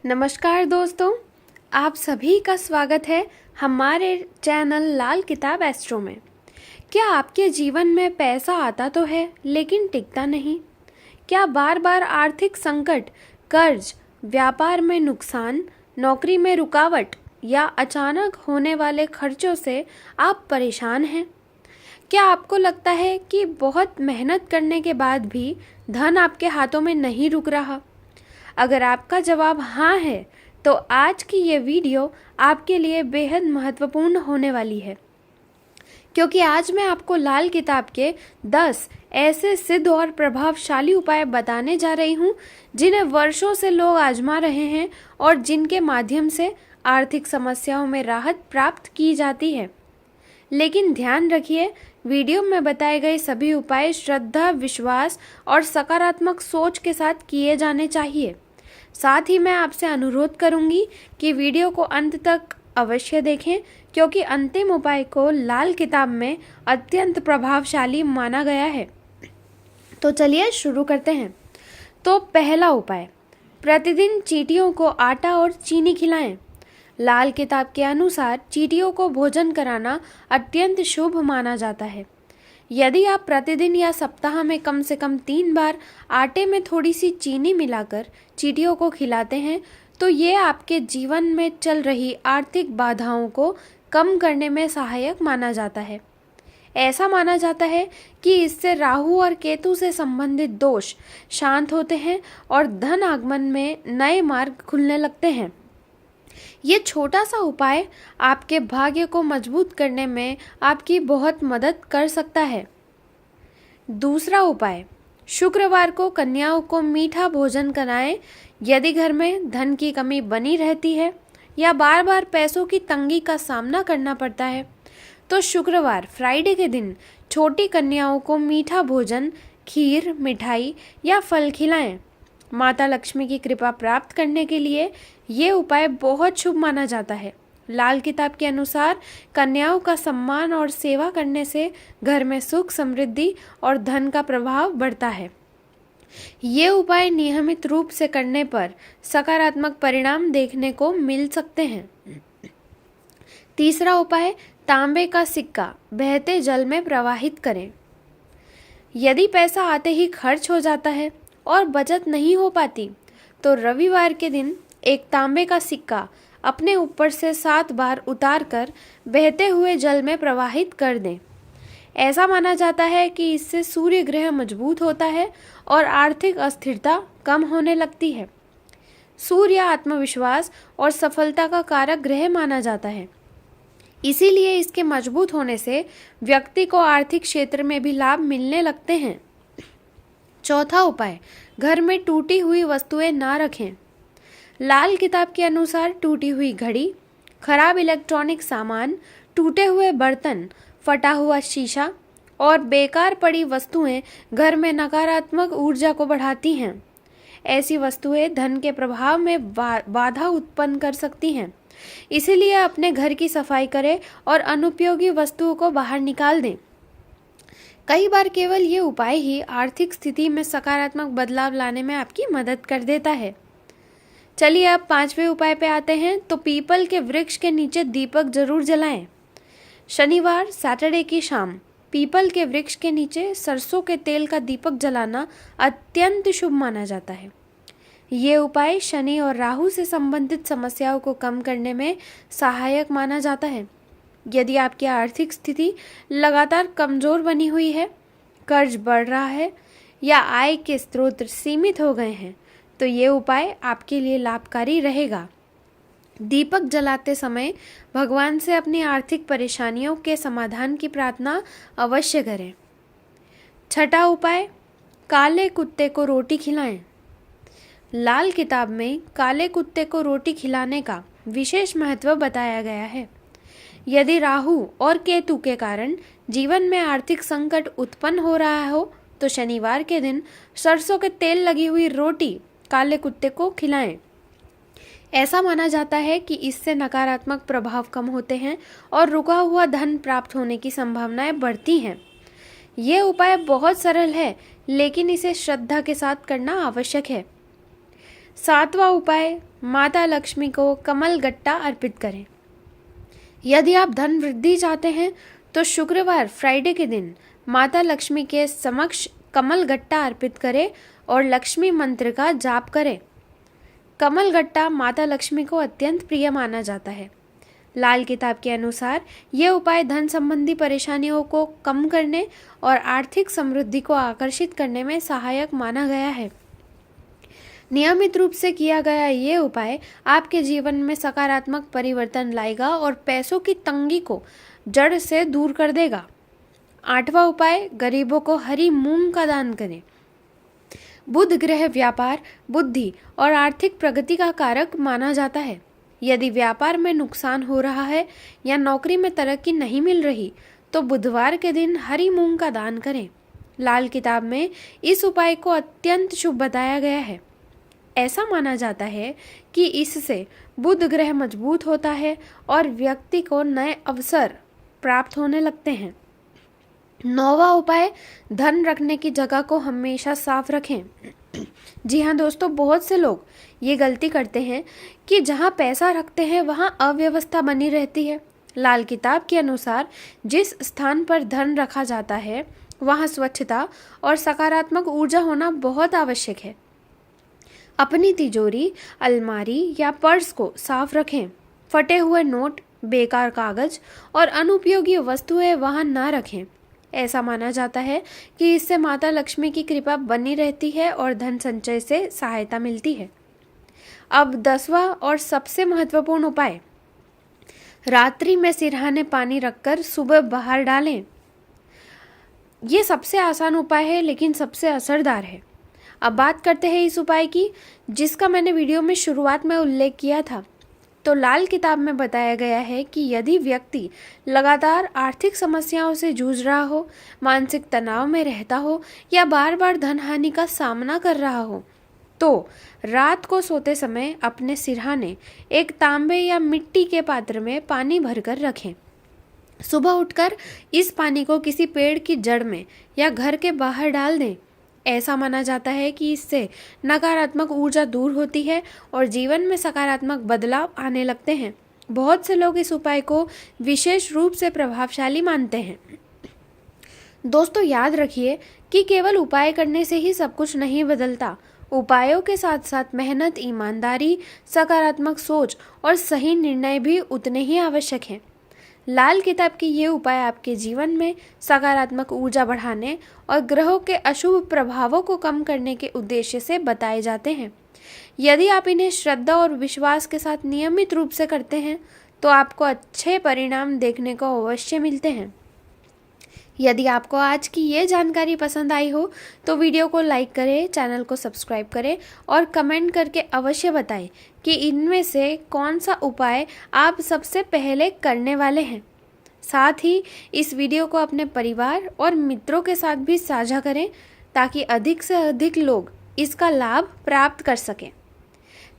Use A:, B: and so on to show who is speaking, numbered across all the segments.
A: नमस्कार दोस्तों, आप सभी का स्वागत है हमारे चैनल लाल किताब एस्ट्रो में। क्या आपके जीवन में पैसा आता तो है लेकिन टिकता नहीं? क्या बार बार आर्थिक संकट, कर्ज, व्यापार में नुकसान, नौकरी में रुकावट या अचानक होने वाले खर्चों से आप परेशान हैं? क्या आपको लगता है कि बहुत मेहनत करने के बाद भी धन आपके हाथों में नहीं रुक रहा? अगर आपका जवाब हाँ है, तो आज की ये वीडियो आपके लिए बेहद महत्वपूर्ण होने वाली है, क्योंकि आज मैं आपको लाल किताब के 10 ऐसे सिद्ध और प्रभावशाली उपाय बताने जा रही हूँ जिन्हें वर्षों से लोग आजमा रहे हैं और जिनके माध्यम से आर्थिक समस्याओं में राहत प्राप्त की जाती है। लेकिन ध्यान रखिए, वीडियो में बताए गए सभी उपाय श्रद्धा, विश्वास और सकारात्मक सोच के साथ किए जाने चाहिए। साथ ही मैं आपसे अनुरोध करूंगी कि वीडियो को अंत तक अवश्य देखें, क्योंकि अंतिम उपाय को लाल किताब में अत्यंत प्रभावशाली माना गया है। तो चलिए शुरू करते हैं। तो पहला उपाय, प्रतिदिन चींटियों को आटा और चीनी खिलाएं। लाल किताब के अनुसार चींटियों को भोजन कराना अत्यंत शुभ माना जाता है। यदि आप प्रतिदिन या सप्ताह में कम से कम 3 बार आटे में थोड़ी सी चीनी मिलाकर चींटियों को खिलाते हैं, तो ये आपके जीवन में चल रही आर्थिक बाधाओं को कम करने में सहायक माना जाता है। ऐसा माना जाता है कि इससे राहु और केतु से संबंधित दोष शांत होते हैं और धन आगमन में नए मार्ग खुलने लगते हैं। ये छोटा सा उपाय आपके भाग्य को मजबूत करने में आपकी बहुत मदद कर सकता है। दूसरा उपाय, शुक्रवार को कन्याओं को मीठा भोजन कराएं। यदि घर में धन की कमी बनी रहती है या बार बार पैसों की तंगी का सामना करना पड़ता है, तो शुक्रवार फ्राइडे के दिन छोटी कन्याओं को मीठा भोजन, खीर, मिठाई या फल खिलाएं। माता लक्ष्मी की कृपा प्राप्त करने के लिए ये उपाय बहुत शुभ माना जाता है। लाल किताब के अनुसार कन्याओं का सम्मान और सेवा करने से घर में सुख, समृद्धि और धन का प्रभाव बढ़ता है। ये उपाय नियमित रूप से करने पर सकारात्मक परिणाम देखने को मिल सकते हैं। तीसरा उपाय, तांबे का सिक्का बहते जल में प्रवाहित करें। यदि पैसा आते ही खर्च हो जाता है और बचत नहीं हो पाती, तो रविवार के दिन एक तांबे का सिक्का अपने ऊपर से 7 बार उतार कर बहते हुए जल में प्रवाहित कर दें। ऐसा माना जाता है कि इससे सूर्य ग्रह मजबूत होता है और आर्थिक अस्थिरता कम होने लगती है। सूर्य आत्मविश्वास और सफलता का कारक ग्रह माना जाता है, इसीलिए इसके मजबूत होने से व्यक्ति को आर्थिक क्षेत्र में भी लाभ मिलने लगते हैं। चौथा उपाय, घर में टूटी हुई वस्तुएं ना रखें। लाल किताब के अनुसार टूटी हुई घड़ी, खराब इलेक्ट्रॉनिक सामान, टूटे हुए बर्तन, फटा हुआ शीशा और बेकार पड़ी वस्तुएं घर में नकारात्मक ऊर्जा को बढ़ाती हैं। ऐसी वस्तुएं धन के प्रभाव में बाधा उत्पन्न कर सकती हैं। इसीलिए अपने घर की सफाई करें और अनुपयोगी वस्तुओं को बाहर निकाल दें। कई बार केवल ये उपाय ही आर्थिक स्थिति में सकारात्मक बदलाव लाने में आपकी मदद कर देता है। चलिए अब 5वें उपाय पे आते हैं। तो पीपल के वृक्ष के नीचे दीपक जरूर जलाएं। शनिवार, सैटरडे की शाम पीपल के वृक्ष के नीचे सरसों के तेल का दीपक जलाना अत्यंत शुभ माना जाता है। ये उपाय शनि और राहु से संबंधित समस्याओं को कम करने में सहायक माना जाता है। यदि आपकी आर्थिक स्थिति लगातार कमजोर बनी हुई है, कर्ज बढ़ रहा है या आय के स्रोत सीमित हो गए हैं, तो ये उपाय आपके लिए लाभकारी रहेगा। दीपक जलाते समय भगवान से अपनी आर्थिक परेशानियों के समाधान की प्रार्थना अवश्य करें। छठा उपाय, काले कुत्ते को रोटी खिलाएं। लाल किताब में काले कुत्ते को रोटी खिलाने का विशेष महत्व बताया गया है। यदि राहु और केतु के कारण जीवन में आर्थिक संकट उत्पन्न हो रहा हो, तो शनिवार के दिन सरसों के तेल लगी हुई रोटी काले कुत्ते को खिलाएं। ऐसा माना जाता है कि इससे नकारात्मक प्रभाव कम होते हैं और रुका हुआ धन प्राप्त होने की संभावनाएं बढ़ती हैं। यह उपाय बहुत सरल है, लेकिन इसे श्रद्धा के साथ करना आवश्यक है। 7वां उपाय, माता लक्ष्मी को कमल गट्टा अर्पित करें। यदि आप धन वृद्धि चाहते हैं तो शुक्रवार फ्राइडे के दिन माता लक्ष्मी के समक्ष कमल गट्टा अर्पित करें और लक्ष्मी मंत्र का जाप करें। कमल गट्टा माता लक्ष्मी को अत्यंत प्रिय माना जाता है। लाल किताब के अनुसार ये उपाय धन संबंधी परेशानियों को कम करने और आर्थिक समृद्धि को आकर्षित करने में सहायक माना गया है। नियमित रूप से किया गया ये उपाय आपके जीवन में सकारात्मक परिवर्तन लाएगा और पैसों की तंगी को जड़ से दूर कर देगा। 8वां उपाय, गरीबों को हरी मूंग का दान करें। बुध ग्रह व्यापार, बुद्धि और आर्थिक प्रगति का कारक माना जाता है। यदि व्यापार में नुकसान हो रहा है या नौकरी में तरक्की नहीं मिल रही तो बुधवार के दिन हरी मूंग का दान करें। लाल किताब में इस उपाय को अत्यंत शुभ बताया गया है। ऐसा माना जाता है कि इससे बुध ग्रह मजबूत होता है और व्यक्ति को नए अवसर प्राप्त होने लगते हैं। 9वां उपाय, धन रखने की जगह को हमेशा साफ रखें। जी हाँ दोस्तों, बहुत से लोग ये गलती करते हैं कि जहाँ पैसा रखते हैं वहाँ अव्यवस्था बनी रहती है। लाल किताब के अनुसार जिस स्थान पर धन रखा जाता है वहाँ स्वच्छता और सकारात्मक ऊर्जा होना बहुत आवश्यक है। अपनी तिजोरी, अलमारी या पर्स को साफ रखें। फटे हुए नोट, बेकार कागज और अनुपयोगी वस्तुएं वहाँ न रखें। ऐसा माना जाता है कि इससे माता लक्ष्मी की कृपा बनी रहती है और धन संचय से सहायता मिलती है। अब 10वां और सबसे महत्वपूर्ण उपाय, रात्रि में सिरहाने पानी रखकर सुबह बाहर डालें। ये सबसे आसान उपाय है लेकिन सबसे असरदार है। अब बात करते हैं इस उपाय की जिसका मैंने वीडियो में शुरुआत में उल्लेख किया था। तो लाल किताब में बताया गया है कि यदि व्यक्ति लगातार आर्थिक समस्याओं से जूझ रहा हो, मानसिक तनाव में रहता हो या बार बार धन हानि का सामना कर रहा हो तो रात को सोते समय अपने सिरहाने एक तांबे या मिट्टी के पात्र में पानी भरकर रखें। सुबह उठकर इस पानी को किसी पेड़ की जड़ में या घर के बाहर डाल दें। ऐसा माना जाता है कि इससे नकारात्मक ऊर्जा दूर होती है और जीवन में सकारात्मक बदलाव आने लगते हैं। बहुत से लोग इस उपाय को विशेष रूप से प्रभावशाली मानते हैं। दोस्तों याद रखिए कि केवल उपाय करने से ही सब कुछ नहीं बदलता। उपायों के साथ साथ मेहनत, ईमानदारी, सकारात्मक सोच और सही निर्णय भी उतने ही आवश्यक हैं। लाल किताब के ये उपाय आपके जीवन में सकारात्मक ऊर्जा बढ़ाने और ग्रहों के अशुभ प्रभावों को कम करने के उद्देश्य से बताए जाते हैं। यदि आप इन्हें श्रद्धा और विश्वास के साथ नियमित रूप से करते हैं तो आपको अच्छे परिणाम देखने को अवश्य मिलते हैं। यदि आपको आज की ये जानकारी पसंद आई हो तो वीडियो को लाइक करें, चैनल को सब्सक्राइब करें और कमेंट करके अवश्य बताएं कि इनमें से कौन सा उपाय आप सबसे पहले करने वाले हैं। साथ ही इस वीडियो को अपने परिवार और मित्रों के साथ भी साझा करें ताकि अधिक से अधिक लोग इसका लाभ प्राप्त कर सकें।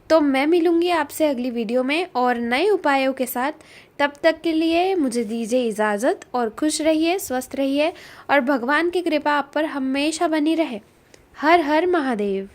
A: तो मैं मिलूंगी आपसे अगली वीडियो में और नए उपायों के साथ। तब तक के लिए मुझे दीजिए इजाज़त और खुश रहिए, स्वस्थ रहिए और भगवान की कृपा आप पर हमेशा बनी रहे। हर हर महादेव।